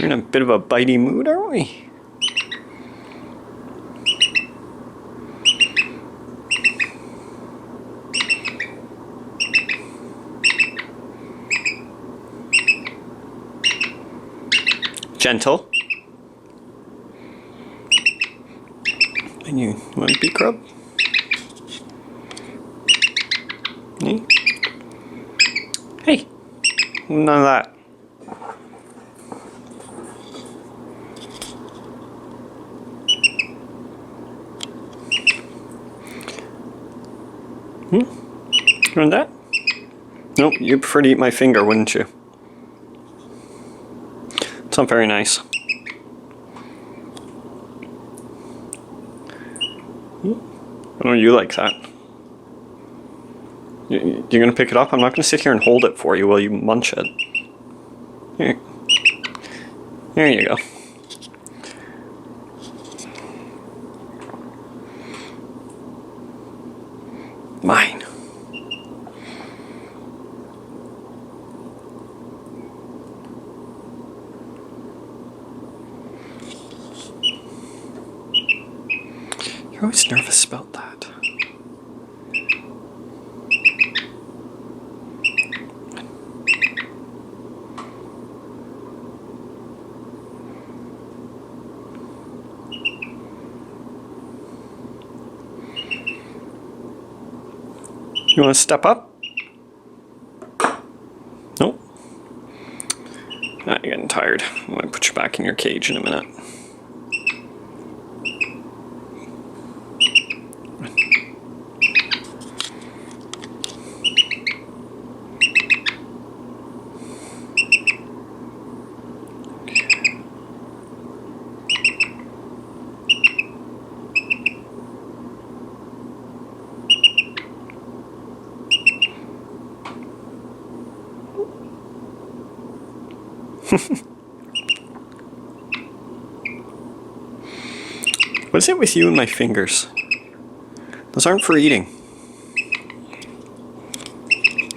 We're in a bit of a bitey mood, aren't we? Gentle. And you want to be grub? Hey. Hey, none of that. You want that? Nope, you'd prefer to eat my finger, wouldn't you? It's not very nice. I know you like that. You're gonna pick it up? I'm not gonna sit here and hold it for you while you munch it. Here. There you go. Mine. You're always nervous about that. You want to step up? Nope. You're getting tired. I'm going to put you back in your cage in a minute. What is it with you and my fingers? Those aren't for eating.